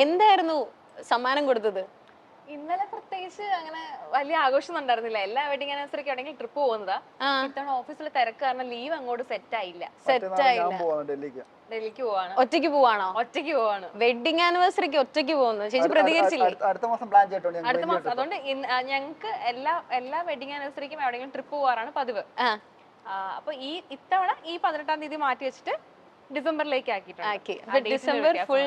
എന്തായിരുന്നു സമ്മാനം കൊടുത്തത്? ഇന്നലെ പ്രത്യേകിച്ച് അങ്ങനെ വലിയ ആഘോഷം ഉണ്ടായിരുന്നില്ല. എല്ലാ വെഡിങ് ആനിവേഴ്സറിക്ക് ആണെങ്കിൽ ട്രിപ്പ് പോകുന്നതാ. ഇത്തവണ ഓഫീസിലെ തിരക്ക് കാരണം ലീവ് അങ്ങോട്ട് സെറ്റ് ആയില്ല. ഡൽഹിക്ക് പോവാണ്. ഒറ്റയ്ക്ക് പോവാണോ? ഒറ്റയ്ക്ക് പോവാണ്. വെഡിങ് ആനിവേഴ്സറിക്ക് ഒറ്റയ്ക്ക് പോകുന്നു. ചേച്ചി പ്രതികരിച്ചില്ലേ? അടുത്ത മാസം പ്ലാൻ ചെയ്തിട്ടുണ്ട്. അടുത്ത മാസം. അതുകൊണ്ട് ഞങ്ങൾക്ക് എല്ലാ വെഡിങ് ആനിവേഴ്സറിക്കും എവിടെയെങ്കിലും ട്രിപ്പ് പോവാറാണ് പതിവ്. അപ്പൊ ഇത്തവണ ഈ 18-ാം തീയതി മാറ്റി വെച്ചിട്ട് ഡിസംബറിലേക്ക് ആക്കിയിട്ടുണ്ട്. ഡിസംബർ ഫുൾ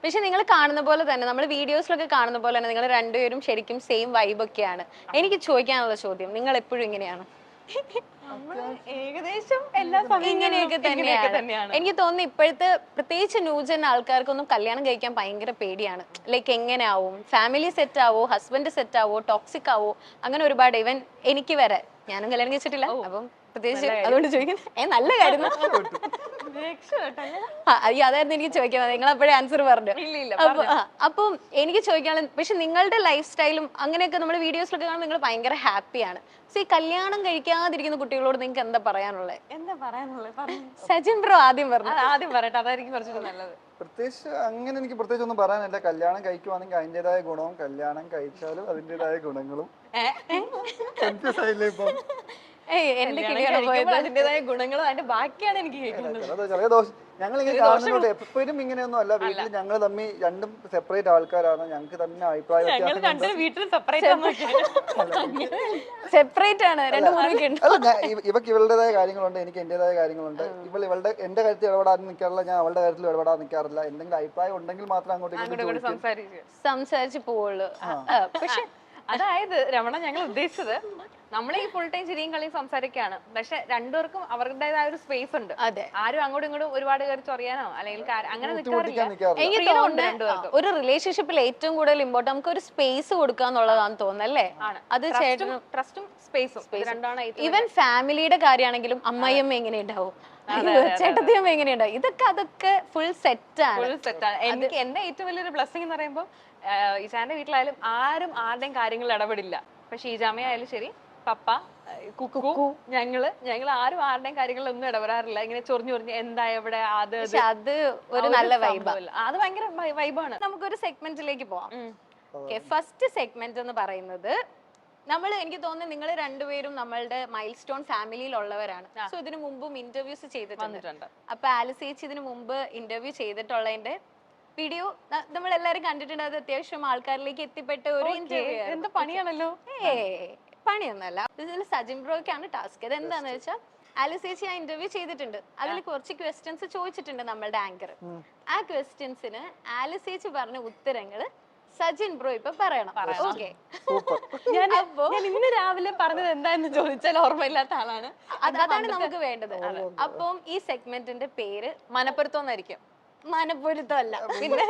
പക്ഷെ നിങ്ങൾ കാണുന്ന പോലെ തന്നെ നമ്മൾ വീഡിയോസിലൊക്കെ കാണുന്ന പോലെ തന്നെ നിങ്ങൾ രണ്ടുപേരും ശരിക്കും സെയിം വൈബ് ഒക്കെയാണ്. എനിക്ക് ചോദിക്കാനുള്ള ചോദ്യം, നിങ്ങൾ എപ്പോഴും ഇങ്ങനെയാണ്? ഏകദേശം എല്ലാ ഇങ്ങനെയൊക്കെ തന്നെയാണ്. എനിക്ക് തോന്നുന്നു ഇപ്പോഴത്തെ പ്രത്യേകിച്ച് ന്യൂജൻ ആൾക്കാർക്കൊന്നും കല്യാണം കഴിക്കാൻ ഭയങ്കര പേടിയാണ്. ലൈക്ക് എങ്ങനെ ആവും, ഫാമിലി സെറ്റ് ആവോ, ഹസ്ബൻഡ് സെറ്റ് ആവോ, ടോക്സിക് ആവോ, അങ്ങനെ ഒരുപാട്. ഈവൻ എനിക്ക് വരെ, ഞാനും കല്യാണം കഴിച്ചിട്ടില്ല, അപ്പം പ്രത്യേകിച്ച് അതുകൊണ്ട് ചോദിക്കുന്നത് നല്ല കാര്യം. അതായിരുന്നു എനിക്ക് ചോദിക്കുന്നത്. നിങ്ങൾ അപ്പോഴേ ആൻസർ പറഞ്ഞു. അപ്പം എനിക്ക് ചോദിക്കാനുള്ള, പക്ഷെ നിങ്ങളുടെ ലൈഫ് സ്റ്റൈലും അങ്ങനെയൊക്കെ നമ്മൾ വീഡിയോസിലൊക്കെ കാണുമ്പോൾ നിങ്ങൾ ഭയങ്കര ഹാപ്പിയാണ്. സോ ഈ കല്യാണം കഴിക്കാതിരിക്കുന്ന കുട്ടികളോട് നിങ്ങൾക്ക് എന്താ പറയാനുള്ളത്? സജിൻ ബ്രോ ആദ്യം പറയട്ടെ, അതായിരിക്കും കുറച്ചുകൂടി നല്ലത്. പ്രത്യേകിച്ച് അങ്ങനെ എനിക്ക് പ്രത്യേകിച്ച് ഒന്നും പറയാനില്ല. കല്യാണം കഴിക്കുവാണെങ്കിൽ അതിൻ്റെതായ ഗുണവും കല്യാണം കഴിച്ചാലും അതിൻ്റെതായ ഗുണങ്ങളും. കൺഫ്യൂസ് ആയില്ലേ ഇപ്പം? അതിന്റേതായ ഗുണങ്ങളും അതിന്റെ ബാക്കിയാണ് എനിക്ക് കേൾക്കുന്നത്. ഞങ്ങളിങ്ങനെ കാണുന്നുണ്ട്. എപ്പോഴും ഇങ്ങനെയൊന്നും അല്ല. വീട്ടിൽ ഞങ്ങൾ തമ്മിൽ രണ്ടും സെപ്പറേറ്റ് ആൾക്കാരാണ്. ഞങ്ങൾക്ക് തന്നെ അഭിപ്രായ ഇവക്ക് ഇവളുടേതായ കാര്യങ്ങളുണ്ട്, എനിക്ക് എന്റേതായ കാര്യങ്ങളുണ്ട്. എന്റെ കാര്യത്തിൽ ഇടപെടാൻ നിൽക്കാറില്ല, ഞാൻ അവളുടെ കാര്യത്തിൽ ഇടപെടാൻ നിൽക്കാറില്ല. എന്തെങ്കിലും അഭിപ്രായം ഉണ്ടെങ്കിൽ മാത്രം അങ്ങോട്ട് സംസാരിച്ച് പോവുള്ളൂ. പക്ഷെ അതായത് രമണ, ഞങ്ങൾ ഉദ്ദേശിച്ചത് നമ്മൾ ഈ ഫുൾ ടൈം ചിരിയും കളിയും സംസാരിക്കുകയാണ്. പക്ഷെ രണ്ടുപേർക്കും അവരുടേതായ ഒരു സ്പേസ് ഉണ്ട്. ആരും അങ്ങോട്ടും ഇങ്ങോട്ടും ഒരുപാട് കയറി ചൊറിയാനോ അല്ലെങ്കിൽ അങ്ങനെ ഒരു റിലേഷൻഷിപ്പിൽ ഏറ്റവും കൂടുതൽ ഇമ്പോർട്ടന്റ് നമുക്ക് ഒരു സ്പേസ് കൊടുക്കുക എന്നുള്ളതാണെന്ന് തോന്നുന്നല്ലേ? അത് ട്രസ്റ്റും സ്പേസും രണ്ടാണ്. ഈവൻ ഫാമിലിയുടെ കാര്യമാണെങ്കിലും അമ്മയമ്മ എങ്ങനെ ഉണ്ടാവും, ചേട്ടത്തിയമ്മ എങ്ങനെയുണ്ടാവും, അതൊക്കെ ഫുൾ സെറ്റാണ്. എനിക്ക് എന്റെ ഏറ്റവും വലിയൊരു ബ്ലെസ്സിംഗ് എന്ന് പറയുമ്പോൾ ഈശാന്റെ വീട്ടിലായാലും ആരും ആരുടെയും കാര്യങ്ങളിൽ ഇടപെടില്ല. ഇപ്പൊ ഷീജാമയായാലും ശരി, പപ്പ, കുക്കു, ഞങ്ങൾ ആരും ആരുടെയും കാര്യങ്ങളിൽ ഒന്നും ഇടപെടാറില്ല. ഇങ്ങനെ ചൊറിഞ്ഞു എന്താ എവിടെ അത് ഒരു നല്ല വൈബാണ്. അത് ഭയങ്കര വൈബാണ്. നമുക്കൊരു സെഗ്മെന്റിലേക്ക് പോവാം. ഫസ്റ്റ് സെഗ്മെന്റ് എന്ന് പറയുന്നത് എനിക്ക് തോന്നുന്നു നിങ്ങൾ രണ്ടുപേരും നമ്മളുടെ മൈൽ സ്റ്റോൺ ഫാമിലിയിലുള്ളവരാണ്. സോ ഇതിനു മുമ്പും ഇന്റർവ്യൂസ് ചെയ്തിട്ടുണ്ട്. അപ്പൊ ആലിസ് ചേച്ചി ഇതിനു മുമ്പ് ഇന്റർവ്യൂ ചെയ്തിട്ടുള്ളതിന്റെ വീഡിയോ നമ്മൾ എല്ലാരും കണ്ടിട്ടുണ്ട്. അത് അത്യാവശ്യം ആൾക്കാരിലേക്ക് എത്തിപ്പെട്ട ഒരു ഇന്റർവ്യൂ. എന്താ പണിയാണല്ലോ? പണിയൊന്നല്ല. ഇതിൽ സജിൻ ബ്രോയ്ക്കാണ് ടാസ്ക്. ഇത് എന്താന്ന് വെച്ചാൽ ആലിസ് ചേച്ചി ആ ഇന്റർവ്യൂ ചെയ്തിട്ടുണ്ട്. അതിൽ കുറച്ച് ക്വസ്റ്റ്യൻസ് ചോദിച്ചിട്ടുണ്ട് നമ്മളുടെ ആങ്കർ. ആ ക്വസ്റ്റ്യൻസിന് ആലിസ് ചേച്ചി പറഞ്ഞ ഉത്തരങ്ങള് സജിൻ ബ്രോ ഇപ്പൊ പറയണം. ഓക്കെ, ഞാൻ ഇന്ന് രാവിലെ പറഞ്ഞത് എന്താന്ന് ചോദിച്ചാൽ ഓർമ്മയില്ലാത്ത ആളാണ്. അതാണ് നമുക്ക് വേണ്ടത്. അപ്പം ഈ സെഗ്മെന്റിന്റെ പേര് മനപ്പൊരുത്തം എന്നായിരിക്കും. മനപ്പൊരുത്തമല്ല, പിന്നെ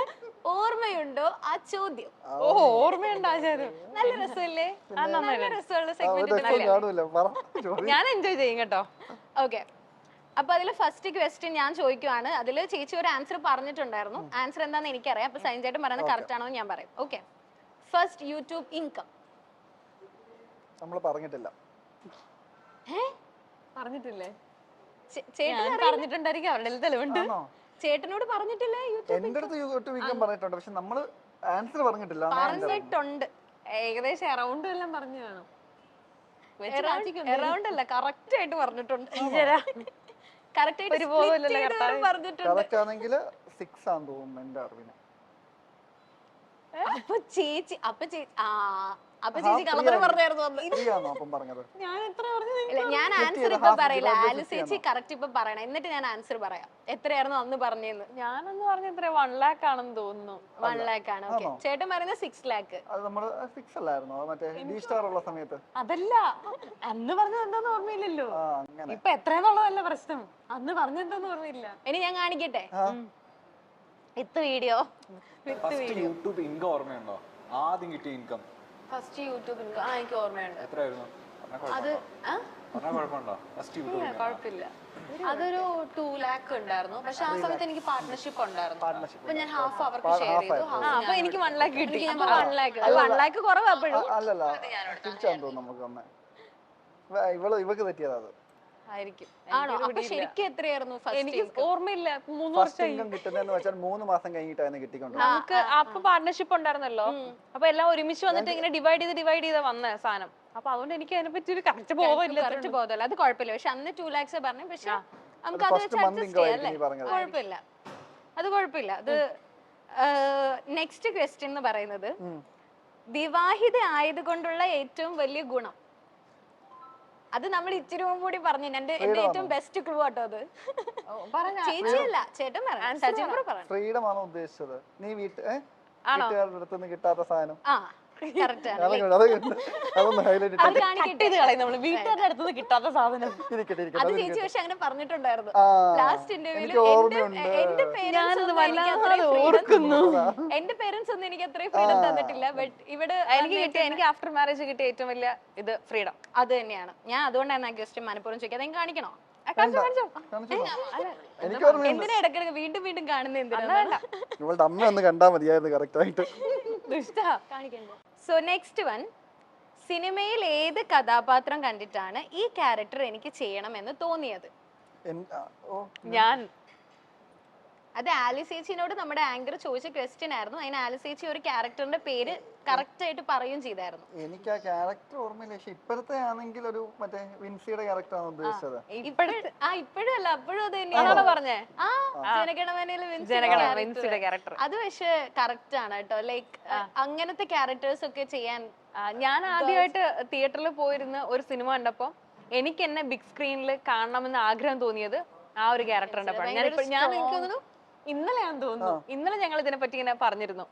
ഓർമ്മയുണ്ടോ ആ ചോദ്യം. ഓർമ്മയുണ്ടോ ആ ചോദ്യം? നല്ല രസമല്ലേ? നല്ല രസമുള്ള സെഗ്മെന്റ്. ഞാൻ എൻജോയ് ചെയ്യും കേട്ടോ. ഓക്കെ, അപ്പൊ അതില് ഫസ്റ്റ് ക്വസ്റ്റ്യൻ ഞാൻ ചോദിക്കുവാണ്. അതില് ചേച്ചി ഒരു ആൻസർ പറഞ്ഞിട്ടുണ്ടായിരുന്നു. ആൻസർ എന്താന്ന് എനിക്കറിയാം. അപ്പൊ സൈൻ ചേട്ടൻ പറയുന്നത് കറക്റ്റ് ആണോ ഞാൻ പറയും. Okay, first YouTube income. നമ്മൾ പറഞ്ഞിട്ടില്ല. പറഞ്ഞിട്ടില്ലേ? ചേട്ടൻ പറഞ്ഞിട്ടുണ്ടായിരിക്കും, അവരുടെ തെളിവുണ്ട്. ചേട്ടനോട് പറഞ്ഞിട്ടില്ല എന്റെ അടുത്ത് യൂട്യൂബ് ഇൻകം പറഞ്ഞിട്ടുണ്ട്. പക്ഷെ നമ്മള് ആൻസർ പറഞ്ഞിട്ടില്ല. പറഞ്ഞിട്ടുണ്ട്, ഏകദേശം അറൗണ്ട് എല്ലാം പറഞ്ഞു കാണും. അറൗണ്ട് അല്ല, കറക്റ്റ് ആയിട്ട് പറഞ്ഞിട്ടുണ്ട്. കറക്റ്റ് ആണെങ്കിൽ 6 ആണെന്ന് തോന്നുന്നു എന്റെ അറിവിന്. അപ്പൊ ചേച്ചി കള്ളത്തരം പറഞ്ഞായിരുന്നു. ഞാൻ ആൻസർ ഇപ്പൊ പറയില്ല. ആലിസ് ചേച്ചി കറക്റ്റ് ഇപ്പൊ പറയണം, എന്നിട്ട് ഞാൻ ആൻസർ പറയാം. എത്രയായിരുന്നു അന്ന് പറഞ്ഞെന്ന്. ഞാനന്ന് പറഞ്ഞ 1 lakh ആണെന്ന് തോന്നുന്നു. 1 lakh ആണ്. ഓക്കെ, ചേട്ടൻ പറയുന്നത് 6 lakh. അതല്ല, അന്ന് പറഞ്ഞത് എന്താന്ന് ഓർമ്മയില്ലല്ലോ. ഇപ്പൊ എത്രയെന്നുള്ളതല്ല പ്രശ്നം, അന്ന് പറഞ്ഞെന്താന്ന് ഓർമ്മയില്ല. ഇനി ഞാൻ കാണിക്കട്ടെ വിത്ത് വീഡിയോ. യൂട്യൂബ് ഇൻകം ഓർമ്മയുണ്ടോ? ആദ്യം കിട്ടിയ ഇൻകം ഫസ്റ്റ് യൂട്യൂബ് ഇൻകം എനിക്ക് ഓർമ്മയുണ്ട്. എത്രയായിരുന്നു? അത് കുഴപ്പമില്ല, അതൊരു 2 lakh ഉണ്ടായിരുന്നു. പക്ഷെ ആ സമയത്ത് എനിക്ക് പാർട്ട്ണർഷിപ്പ് ഉണ്ടായിരുന്നു. അപ്പൊ ഞാൻ ഹാഫ് അവർക്ക് ഷെയർ ചെയ്തു. അപ്പൊ എനിക്ക് 1 lakh കിട്ടി. 1 lakh കുറവാ. അല്ലല്ല, തിരിച്ചാന്ന് തോന്നുന്നു. നമുക്ക് ഇവക്ക് തെറ്റിയതാ അത്. ആയിരിക്കും. ആണോ? അപ്പൊ ശരിക്കും എത്രയായിരുന്നു എനിക്ക് ഫസ്റ്റ്? ഓർമ്മയില്ല. 3 ഫസ്റ്റ് വർഷമായി. ഇൻകം കിട്ടുന്നതെന്ന് വെച്ചാൽ 3 മാസം കഴിഞ്ഞിട്ടാണ് കിട്ടിക്കൊണ്ട് നമുക്ക് അപ്പൊ പാർട്ണർഷിപ്പ് ഉണ്ടായിരുന്നല്ലോ. അപ്പൊ എല്ലാം ഒരുമിച്ച് വന്നിട്ട് ഇങ്ങനെ ഡിവൈഡ് ചെയ്ത് വന്ന സാധനം. അപ്പൊ അതുകൊണ്ട് എനിക്ക് അതിനെ പറ്റി ഒരു കറക്റ്റ് ബോധമില്ല. കറക്റ്റ് ബോധമല്ല, അത് കുഴപ്പമില്ല. പക്ഷെ അന്ന് 2 lakhs പറഞ്ഞു. പക്ഷെ നമുക്ക് അത് ഫസ്റ്റ് വെച്ച് മന്ത് അഡ്ജസ്റ്റ് ഇൻകം ചെയ്യാം ആയിരിക്കും അല്ലേ? നീ പറഞ്ഞത്. കുഴപ്പമില്ല, അത് കുഴപ്പമില്ല. അത് നെക്സ്റ്റ് ക്വസ്റ്റ്യൻ എന്ന് പറയുന്നത് വിവാഹിത ആയതുകൊണ്ടുള്ള ഏറ്റവും വലിയ ഗുണം. അത് നമ്മൾ ഇച്ചിരി മുമ്പ് കൂടി പറഞ്ഞു. എന്റെ ഏറ്റവും ബെസ്റ്റ് ക്ലൂ ആട്ടോ അത്. ചേച്ചിയല്ല, ചേട്ടൻ പറഞ്ഞു. സച്ചിൻ കൂടെ പറഞ്ഞു. ഫ്രീഡം ആണോ ഉദ്ദേശിച്ചത്? നീ വീട്ടുകാരുടെ അടുത്തുനിന്ന് കിട്ടാത്ത സാധനം. ആ കറക്റ്റ് ആണ്. അതൊന്ന് ഹൈലൈറ്റ് അത് കാണിക്കട്ടെ. നമ്മള് വീട്ടുകാരുടെ അടുത്ത് കിട്ടാത്ത സാധനം. അത് ചേച്ചി പക്ഷെ അങ്ങനെ പറഞ്ഞിട്ടുണ്ടായിരുന്നു ലാസ്റ്റ് ഇന്റർവ്യൂല്. എനിക്ക് ഓർമ്മയുണ്ട്. എന്റെ പേരൻസ് ഒന്നും എനിക്ക് അത്രയും ഫ്രീഡം തന്നിട്ടില്ല. ബട്ട് ഇവിടെ എനിക്ക് ആഫ്റ്റർ മാരേജ് കിട്ടിയ ഏറ്റവും വലിയ ഇത് ഫ്രീഡം. അത് തന്നെയാണ്. ഞാൻ അതുകൊണ്ടാണ് ആ ക്വസ്റ്റ്യൻ മനഃപൂർവ്വം ചോദിക്കുക. അതെങ്കിലും കാണിക്കണോ? എന്തിനാ ഇടക്കിടക്ക് വീണ്ടും വീണ്ടും കാണുന്ന? എന്തിനാ? ഇവളുടെ അമ്മ ഒന്ന് കണ്ടാ മതിയായിരുന്നു കറക്റ്റ് ആയിട്ട്. സോ നെക്സ്റ്റ് വൺ, സിനിമയിൽ ഏത് കഥാപാത്രം കണ്ടിട്ടാണ് ഈ ക്യാരക്ടർ എനിക്ക് ചെയ്യണമെന്ന് തോന്നിയത്? ഞാൻ അത് ആലിസ് ചേച്ചിനോട് നമ്മുടെ ആങ്കർ ചോദിച്ച ക്വസ്റ്റ്യൻ ആയിരുന്നു. അതിന് ആലിസ് ചേച്ചി ഒരു ക്യാരക്ടറിന്റെ പേര് കറക്റ്റ് ആയിട്ട് പറയുകയും ചെയ്തായിരുന്നു. എനിക്ക് ആ ക്യാരക്ടർ ഓർമ്മയില്ല. പക്ഷെ ഇപ്പോഴത്തെ ആണെങ്കിൽ ഒരു മറ്റേ വിൻസിയുടെ ക്യാരക്ടർ ആണ് ഉദ്ദേശിച്ചത്. ഇപ്പോഴും അല്ല, അപ്പോഴും അത് തന്നെയാണോ പറഞ്ഞേ? ജനഗണമനയിലെ ക്യാരക്ടർ. അത് പക്ഷെ കറക്റ്റ് ആണ് കേട്ടോ. ലൈക്ക് അങ്ങനത്തെ ക്യാരക്ടേഴ്സ് ഒക്കെ ചെയ്യാൻ ഞാൻ ആദ്യമായിട്ട് തിയേറ്ററിൽ പോയിരുന്ന ഒരു സിനിമ കണ്ടപ്പോ എനിക്ക് എന്നെ ബിഗ് സ്ക്രീനിൽ കാണണമെന്ന് ആഗ്രഹം തോന്നിയത് ആ ഒരു ക്യാരക്ടർ കണ്ടപ്പോഴാണ്. ഞാൻ എനിക്ക് തോന്നുന്നു ഇന്നലെയാണെന്ന് തോന്നുന്നു. ഇന്നലെ ഞങ്ങൾ ഇതിനെ പറ്റി ഇങ്ങനെ പറഞ്ഞിരുന്നു.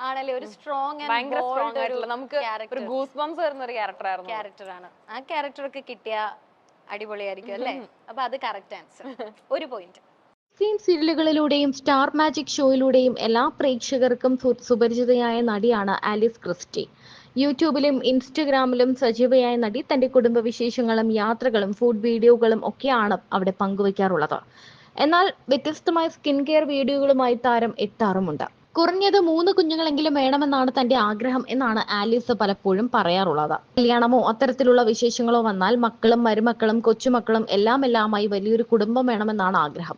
ആണല്ലേ, ഒരു സ്ട്രോങ് ഭയങ്കര സ്ട്രോങ് ആയിട്ടുള്ള നമുക്ക് ഒരു ഗൂസ് ബംസ് വരുന്ന ഒരു ക്യാരക്ടറാണ്. ആ ക്യാരക്ടറൊക്കെ കിട്ടിയ അടിപൊളിയായിരിക്കും അല്ലേ? അപ്പൊ അത് കറക്റ്റ് ആൻസർ. ഒരു പോയിന്റ്. സീരിയലുകളിലൂടെയും സ്റ്റാർ മാജിക് ഷോയിലൂടെയും എല്ലാ പ്രേക്ഷകർക്കും സുപരിചിതയായ നടിയാണ് ആലിസ് ക്രിസ്റ്റി. യൂട്യൂബിലും ഇൻസ്റ്റഗ്രാമിലും സജീവയായ നടി തന്റെ കുടുംബവിശേഷങ്ങളും യാത്രകളും ഫുഡ് വീഡിയോകളും ഒക്കെയാണ് അവിടെ പങ്കുവയ്ക്കാറുള്ളത്. എന്നാൽ വ്യത്യസ്തമായ സ്കിൻ കെയർ വീഡിയോകളുമായി താരം എത്താറുമുണ്ട്. കുറഞ്ഞത് 3 കുഞ്ഞുങ്ങളെങ്കിലും വേണമെന്നാണ് തന്റെ ആഗ്രഹം എന്നാണ് ആലിസ് പലപ്പോഴും പറയാറുള്ളത്. കല്യാണമോ അത്തരത്തിലുള്ള വിശേഷങ്ങളോ വന്നാൽ മക്കളും മരുമക്കളും കൊച്ചുമക്കളും എല്ലാമായി വലിയൊരു കുടുംബം വേണമെന്നാണ് ആഗ്രഹം.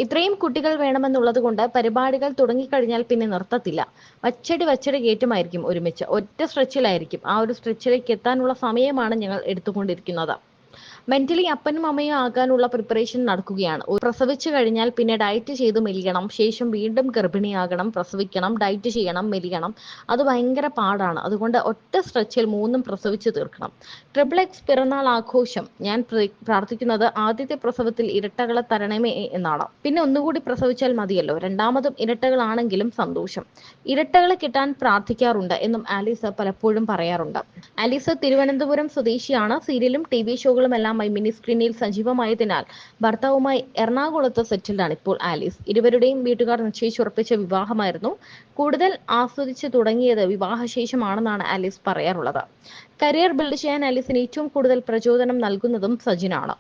ഇത്രയും കുട്ടികൾ വേണമെന്നുള്ളത് കൊണ്ട് പരിപാടികൾ തുടങ്ങിക്കഴിഞ്ഞാൽ പിന്നെ നിർത്തത്തില്ല. വച്ചടി കയറ്റുമായിരിക്കും ഒരുമിച്ച്. ഒറ്റ സ്ട്രെച്ചിലായിരിക്കും. ആ ഒരു സ്ട്രെച്ചിലേക്ക് എത്താനുള്ള സമയമാണ് ഞങ്ങൾ എടുത്തുകൊണ്ടിരിക്കുന്നത്. മെന്റലി അപ്പനും അമ്മയും ആകാനുള്ള പ്രിപ്പറേഷൻ നടക്കുകയാണ്. പ്രസവിച്ചു കഴിഞ്ഞാൽ പിന്നെ ഡയറ്റ് ചെയ്ത് മെലിയണം. ശേഷം വീണ്ടും ഗർഭിണിയാകണം, പ്രസവിക്കണം, ഡയറ്റ് ചെയ്യണം, മെലിയണം. അത് ഭയങ്കര പാടാണ്. അതുകൊണ്ട് ഒറ്റ സ്ട്രെച്ചിൽ 3 പ്രസവിച്ചു തീർക്കണം. XXX പിറന്നാൾ ആഘോഷം. ഞാൻ പ്രാർത്ഥിക്കുന്നത് ആദ്യത്തെ പ്രസവത്തിൽ ഇരട്ടകളെ തരണമേ എന്നാണ്. പിന്നെ ഒന്നുകൂടി പ്രസവിച്ചാൽ മതിയല്ലോ. രണ്ടാമതും ഇരട്ടകളാണെങ്കിലും സന്തോഷം. ഇരട്ടകളെ കിട്ടാൻ പ്രാർത്ഥിക്കാറുണ്ട് എന്നും ആലിസ് പലപ്പോഴും പറയാറുണ്ട്. ആലിസ് തിരുവനന്തപുരം സ്വദേശിയാണ്. സീരിയലും TV ഷോകളും എല്ലാം മിനി സ്ക്രീനിൽ സജീവമായതിനാൽ ഭർത്താവുമായി എറണാകുളത്ത് സെറ്റിൽഡാണ് ഇപ്പോൾ ആലിസ്. ഇരുവരുടെയും വീട്ടുകാർ നിശ്ചയിച്ചുറപ്പിച്ച വിവാഹമായിരുന്നു. കൂടുതൽ ആസ്വദിച്ചു തുടങ്ങിയത് വിവാഹശേഷമാണെന്നാണ് ആലിസ് പറയാറുള്ളത്. കരിയർ ബിൽഡ് ചെയ്യാൻ ആലിസിന് ഏറ്റവും കൂടുതൽ പ്രചോദനം നൽകുന്നതും സജിനാണ്.